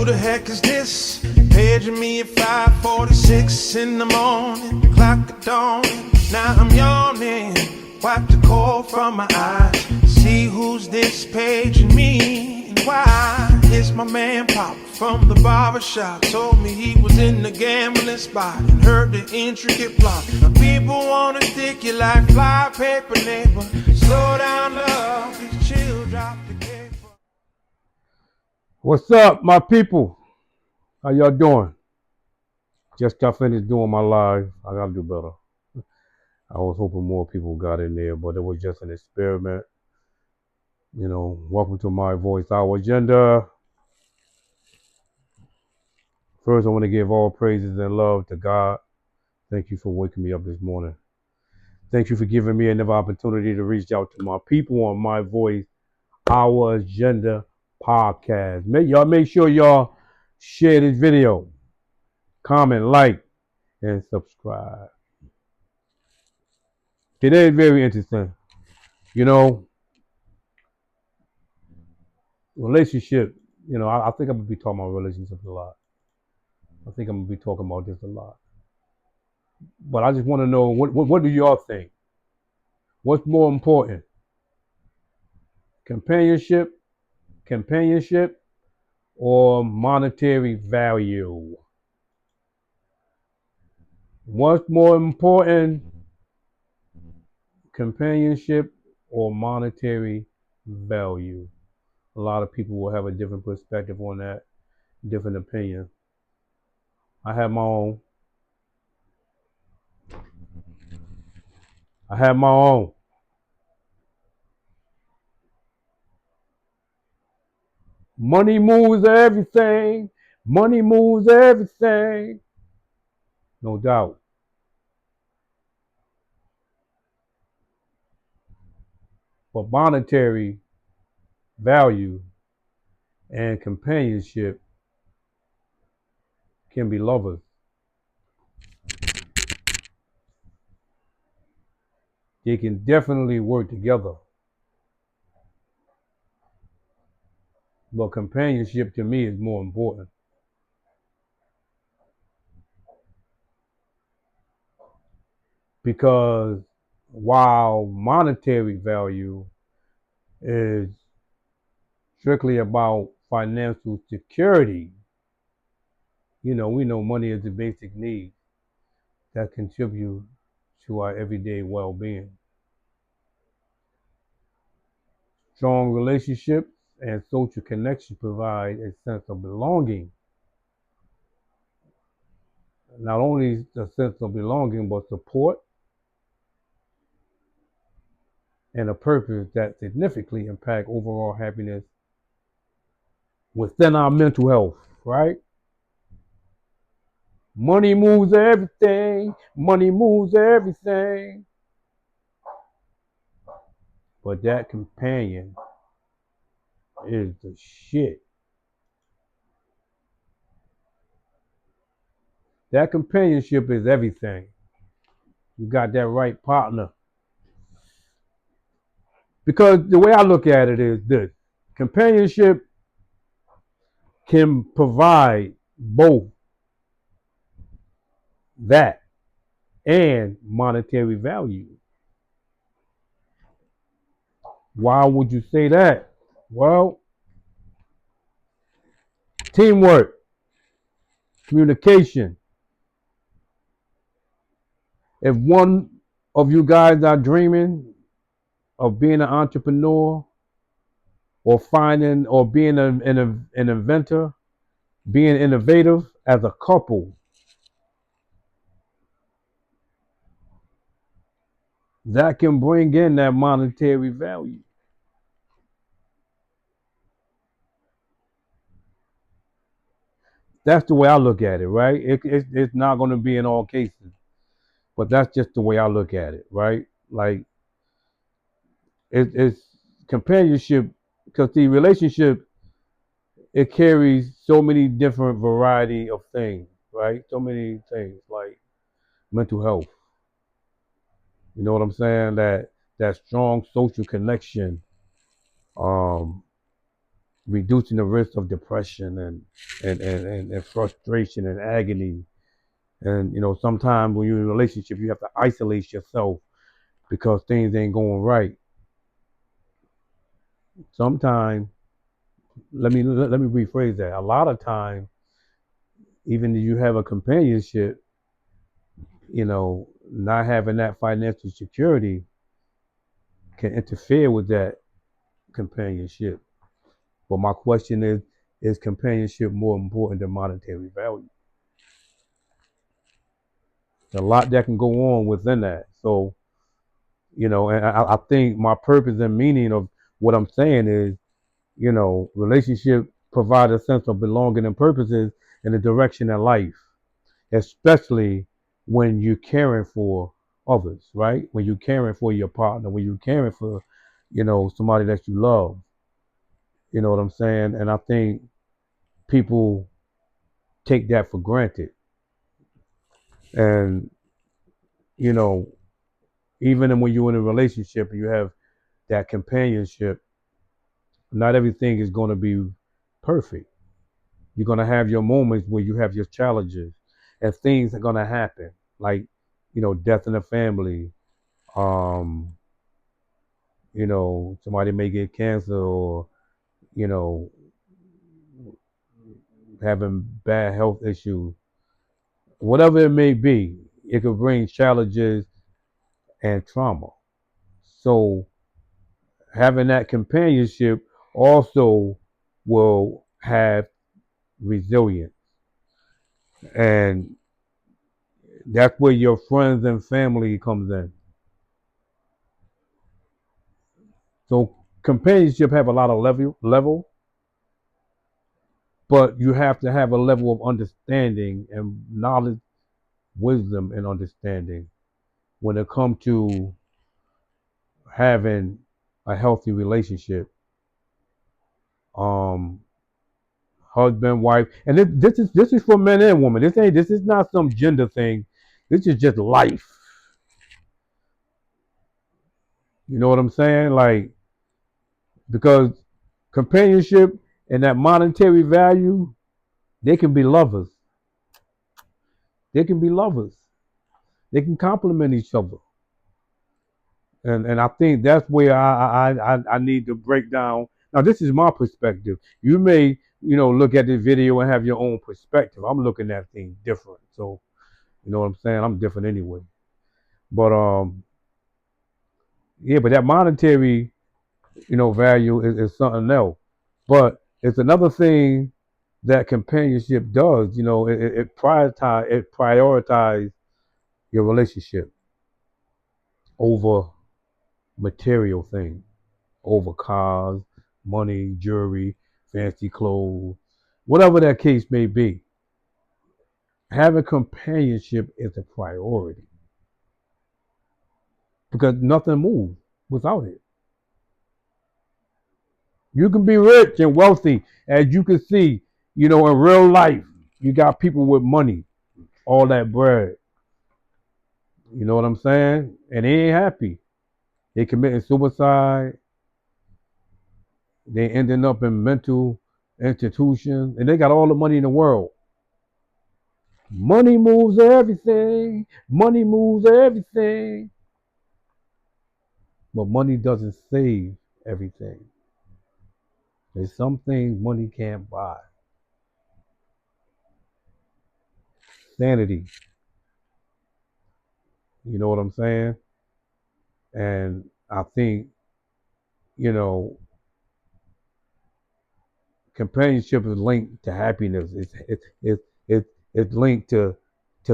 the heck is this? Paging me at 5:46 in the morning, clock of dawn. Now I'm yawning, wipe the cold from my eyes. See who's this paging me and why? It's my man Pop from the barber shop. Told me he was in the gambling spot and heard the intricate plot. Now people wanna stick you like fly paper, neighbor. Slow down, love, please chill, drop the caper. What's up, my people? How y'all doing? Just got finished doing my live. I gotta do better. I was hoping more people got in there, but it was just an experiment. You know, welcome to My Voice, Our Agenda. First, I want to give all praises and love to God. Thank you for waking me up this morning. Thank you for giving me another opportunity to reach out to my people on My Voice, Our Agenda podcast. Y'all make sure y'all share this video, comment, like, and subscribe. Today is very interesting. You know, relationship, I think I'm going to be talking about relationships a lot. I think I'm going to be talking about this a lot. But I just want to know, what do y'all think? What's more important? Companionship, or monetary value? What's more important? Companionship or monetary value? A lot of people will have a different perspective on that, different opinion. I have my own. Money moves everything. Money moves everything. No doubt. But monetary value and companionship can be lovers. They can definitely work together. But companionship to me is more important. Because while monetary value is strictly about financial security, we know money is a basic need that contributes to our everyday well-being. Strong relationships and social connection provide a sense of belonging. Not only a sense of belonging, but support and a purpose that significantly impact overall happiness within our mental health, right? Money moves everything. Money moves everything. But that companion is the shit. That companionship is everything. You got that right partner. Because the way I look at it is this. Companionship can provide both that and monetary value. Why would you say that? Well, teamwork, communication. If one of you guys are dreaming of being an entrepreneur or finding or being an inventor, being innovative as a couple, that can bring in that monetary value. That's the way I look at it, right? It's not going to be in all cases, but that's just the way I look at it, right? Like, it's companionship, because the relationship, it carries so many different variety of things, right? So many things like mental health. You know what I'm saying? That strong social connection, reducing the risk of depression and frustration and agony. And sometimes when you're in a relationship, you have to isolate yourself because things ain't going right. Sometimes, let me rephrase that. A lot of times, even if you have a companionship, not having that financial security can interfere with that companionship. But my question is companionship more important than monetary value? There's a lot that can go on within that. So, and I think my purpose and meaning of what I'm saying is, relationship provide a sense of belonging and purposes in the direction of life, especially when you're caring for others, right? When you're caring for your partner, when you're caring for, somebody that you love. You know what I'm saying? And I think people take that for granted. And, you know, even when you're in a relationship and you have that companionship, not everything is going to be perfect. You're going to have your moments where you have your challenges and things are going to happen, like, death in the family. Um, somebody may get cancer or, you know, having bad health issues. Whatever it may be, it could bring challenges and trauma. So having that companionship also will have resilience. And that's where your friends and family comes in. So companionship have a lot of level, but you have to have a level of understanding and knowledge, wisdom, and understanding when it comes to having a healthy relationship. Um, Husband, wife, and this is for men and women. This is not some gender thing. This is just life. You know what I'm saying? Like, because companionship and that monetary value, they can be lovers. They can be lovers. They can complement each other. And I think that's where I need to break down. Now, this is my perspective. You may, look at this video and have your own perspective. I'm looking at things different. So, you know what I'm saying? I'm different anyway. But yeah, but that monetary, value is something else. But it's another thing that companionship does. It prioritize your relationship over material things, over cars, money, jewelry, fancy clothes, whatever that case may be. Having companionship is a priority because nothing moves without it. You can be rich and wealthy, as you can see, in real life. You got people with money, all that bread. You know what I'm saying? And they ain't happy. They committing suicide. They ending up in mental institutions, and they got all the money in the world. Money moves everything. Money moves everything. But money doesn't save everything. There's some things money can't buy. Sanity. You know what I'm saying? And I think, you know, companionship is linked to happiness. It's linked to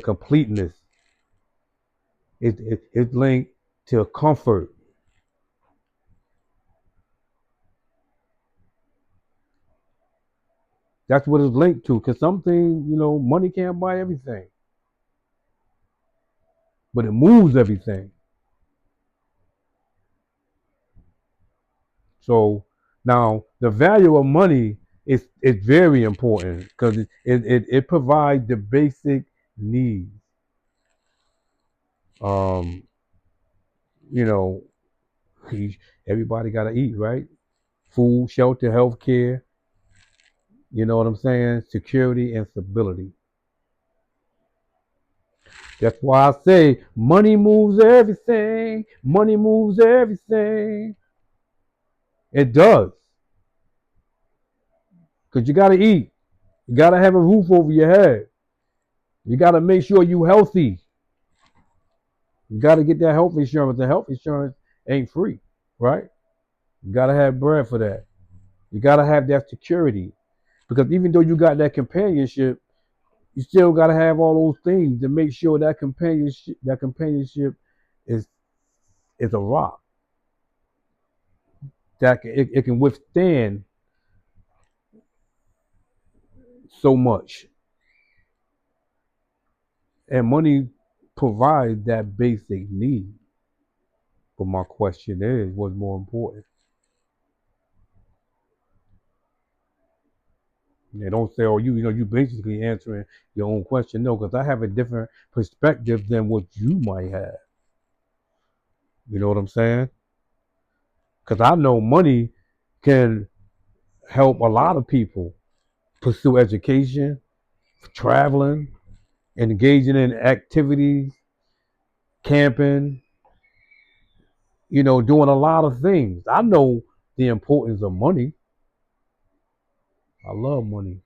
completeness. It's linked to comfort. That's what it's linked to. Because something, money can't buy everything, but it moves everything. So now the value of money is very important because it provides the basic needs. Um, you know, everybody got to eat, right? Food, shelter, health care. You know what I'm saying? Security and stability. That's why I say money moves everything. Money moves everything. It does. Because you got to eat. You got to have a roof over your head. You got to make sure you healthy. You got to get that health insurance. The health insurance ain't free, right? You got to have bread for that. You got to have that security. Because even though you got that companionship, you still got to have all those things to make sure that companionship is is a rock it can withstand so much, and money provides that basic need. But my question is, what's more important? They don't say, "Oh, you basically answering your own question." No, because I have a different perspective than what you might have. You know what I'm saying? Because I know money can help a lot of people pursue education, traveling, engaging in activities, camping, doing a lot of things. I know the importance of money. I love money,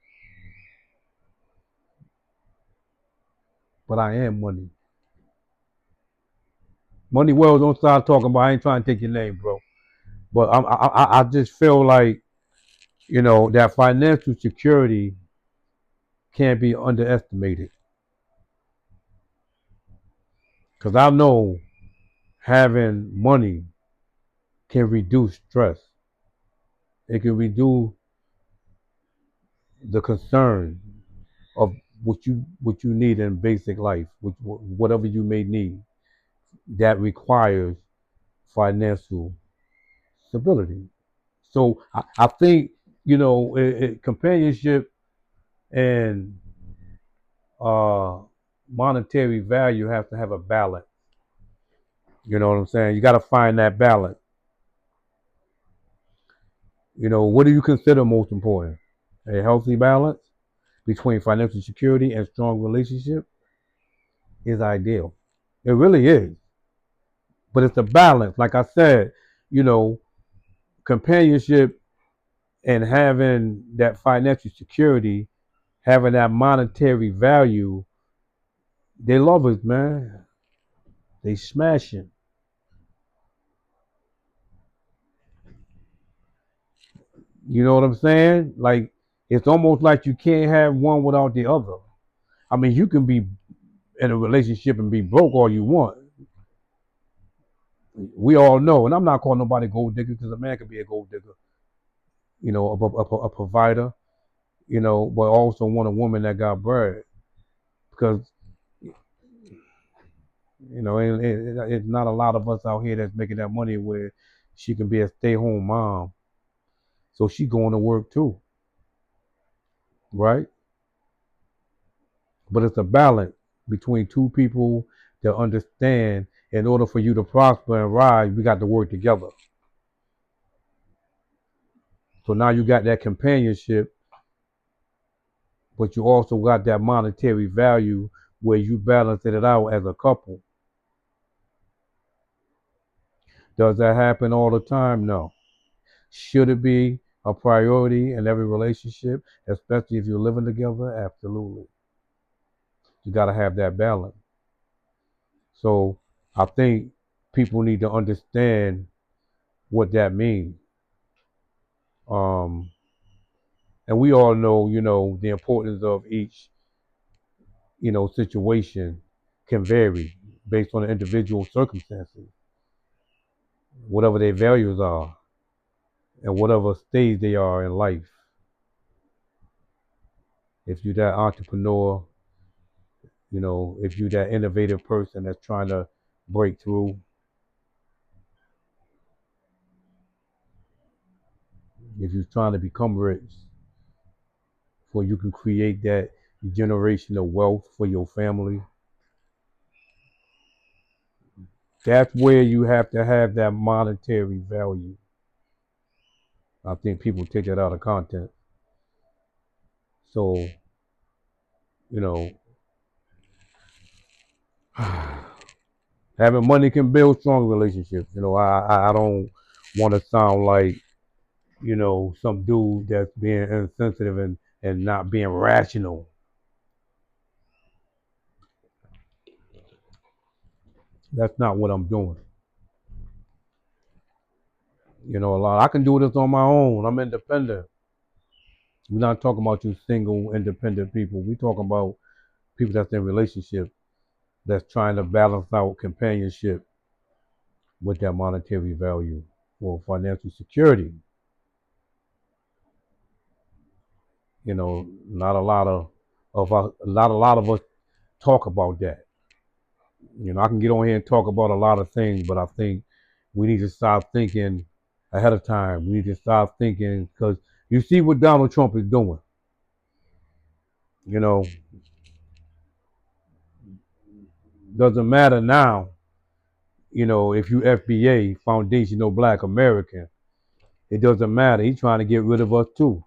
but I am money. Money Wells, don't start talking about. I ain't trying to take your name, bro. But I just feel like that financial security can't be underestimated. Because I know having money can reduce stress. It can reduce the concern of what you need in basic life, whatever you may need that requires financial stability. So I think companionship and uh, monetary value have to have a balance. You know what I'm saying? You got to find that balance. What do you consider most important? A healthy balance between financial security and strong relationship is ideal. It really is. But it's a balance. Like I said, you know, companionship and having that financial security, having that monetary value, they love us, man. They smashing. You know what I'm saying? Like it's almost like you can't have one without the other. I mean, you can be in a relationship and be broke all you want. We all know, and I'm not calling nobody gold digger because a man can be a gold digger. A provider. But also want a woman that got bread because it's not a lot of us out here that's making that money where she can be a stay-home mom. So she going to work too, right? But it's a balance between two people that understand in order for you to prosper and rise, we got to work together. So now you got that companionship, but you also got that monetary value where you balance it out as a couple. Does that happen all the time? No. Should it be a priority in every relationship, especially if you're living together? Absolutely. You got to have that balance. So I think people need to understand what that means. Um, and we all know, the importance of each, situation can vary based on the individual circumstances, whatever their values are, and whatever stage they are in life. If you're that entrepreneur, if you're that innovative person that's trying to break through, if you're trying to become rich, so you can create that generational wealth for your family, that's where you have to have that monetary value. I think people take that out of context. So, you know, having money can build strong relationships. You know, I don't want to sound like, you know, some dude that's being insensitive and not being rational. That's not what I'm doing. You know, a lot. I can do this on my own. I'm independent. We're not talking about you single, independent people. We're talking about people that's in relationships that's trying to balance out companionship with that monetary value or financial security. You know, not a lot of us, not a lot of us talk about that. You know, I can get on here and talk about a lot of things, but I think we need to start thinking ahead of time. We need to start thinking because you see what Donald Trump is doing. You know, doesn't matter now. You know, if you FBA, Foundational Black American, it doesn't matter. He's trying to get rid of us too.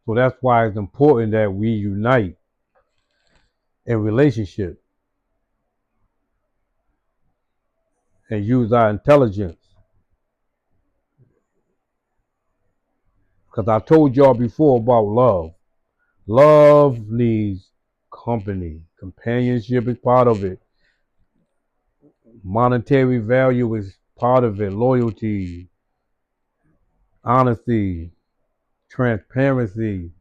So that's why it's important that we unite in relationship and use our intelligence. Because I told y'all before about love. Love needs company. Companionship is part of it. Monetary value is part of it. Loyalty, honesty, transparency.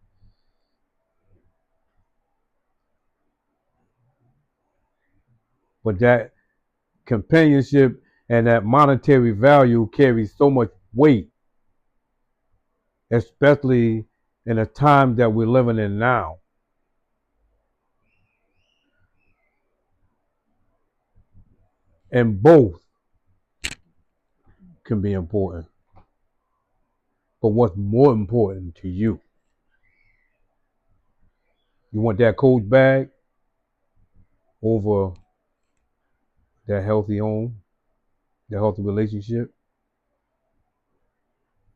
But that companionship and that monetary value carries so much weight, especially in the time that we're living in now. And both can be important. But what's more important to you? You want that coach bag over that healthy home, that healthy relationship?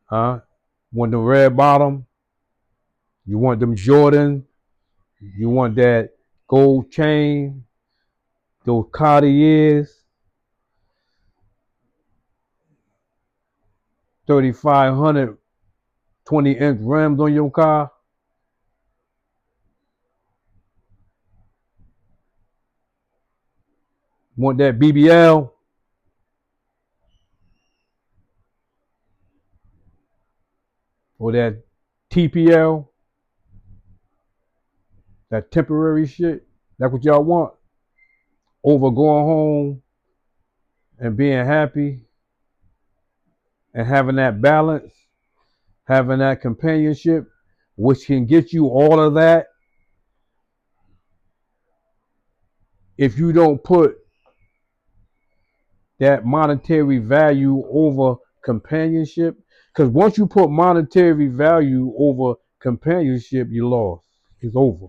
Huh? Want the red bottom? You want them Jordan? You want that gold chain? Those Cartiers? 3,500 20-inch rims on your car? Want that BBL? Or that TPL? That temporary shit? That's what y'all want? Over going home and being happy and having that balance, having that companionship, which can get you all of that if you don't put that monetary value over companionship. Because once you put monetary value over companionship, you lost. It's over.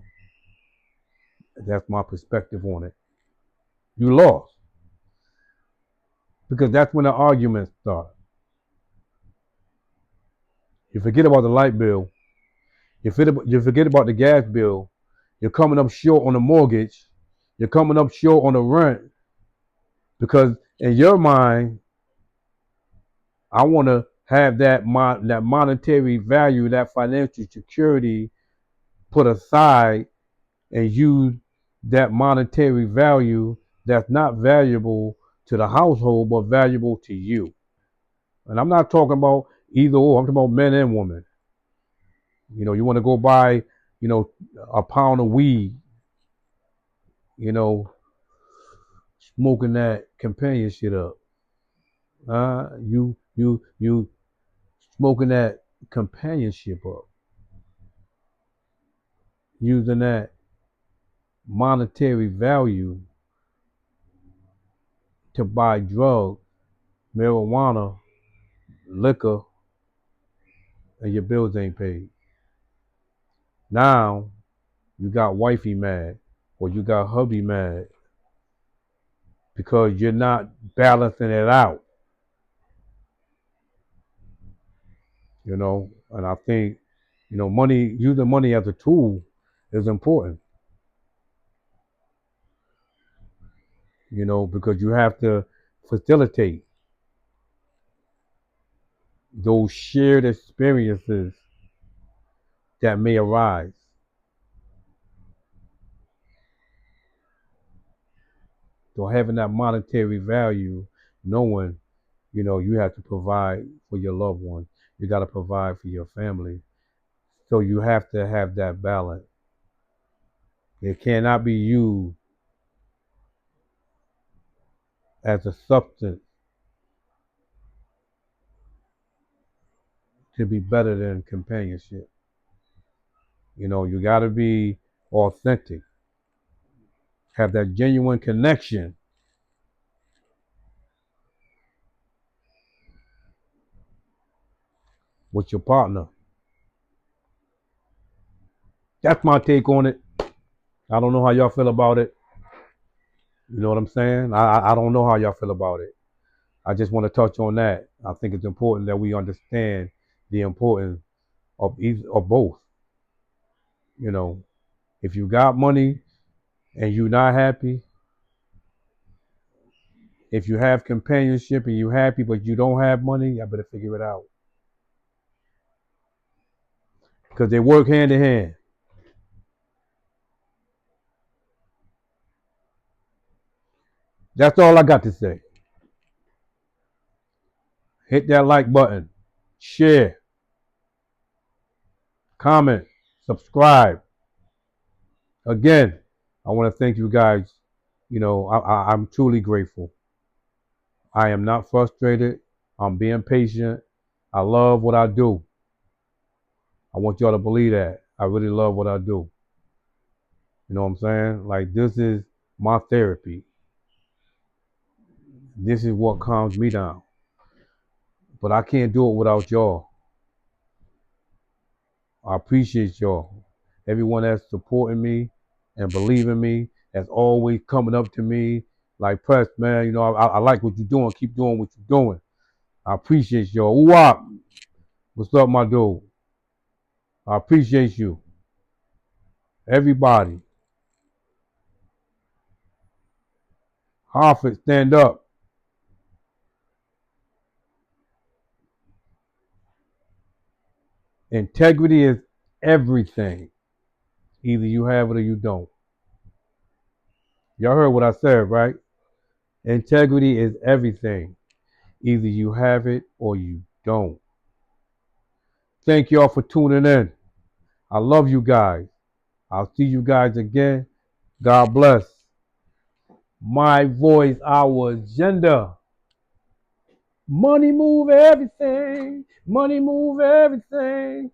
That's my perspective on it. You lost. Because that's when the arguments start. You forget about the light bill. You forget about the gas bill. You're coming up short on the mortgage. You're coming up short on the rent. Because in your mind, I want to have that monetary value, that financial security put aside and use that monetary value that's not valuable to the household, but valuable to you. And I'm not talking about either or. I'm talking about men and women. You know, you want to go buy, you know, a pound of weed, you know, smoking that companionship up. You smoking that companionship up, using that monetary value to buy drugs, marijuana, liquor, and your bills ain't paid. Now you got wifey mad or you got hubby mad because you're not balancing it out. you know. And I think, money, using money as a tool is important, because you have to facilitate those shared experiences that may arise. So having that monetary value, knowing, you have to provide for your loved ones, you got to provide for your family. So you have to have that balance. It cannot be used as a substance to be better than companionship. You got to be authentic, have that genuine connection with your partner. That's my take on it. I don't know how y'all feel about it. You know what I'm saying? I don't know how y'all feel about it. I just want to touch on that. I think it's important that we understand the importance of each of both. You know, if you got money and you're not happy, if you have companionship and you're happy but you don't have money, I better figure it out because they work hand in hand. That's all I got to say. Hit that like button, share, comment, subscribe. Again, I want to thank you guys. I'm truly grateful. I am not frustrated. I'm being patient. I love what I do. I want y'all to believe that. I really love what I do. You know what I'm saying? Like, this is my therapy. This is what calms me down. But I can't do it without y'all. I appreciate y'all. Everyone that's supporting me and believing me, that's always coming up to me like, Press, man, I like what you're doing. Keep doing what you're doing. I appreciate y'all. Ooh-wop. What's up, my dude? I appreciate you. Everybody. Hartford, stand up. Integrity is everything. Either you have it or you don't. Y'all heard what I said, right? Integrity is everything. Either you have it or you don't. Thank y'all for tuning in. I love you guys. I'll see you guys again. God bless. My voice, our agenda. Money move everything. Money move everything.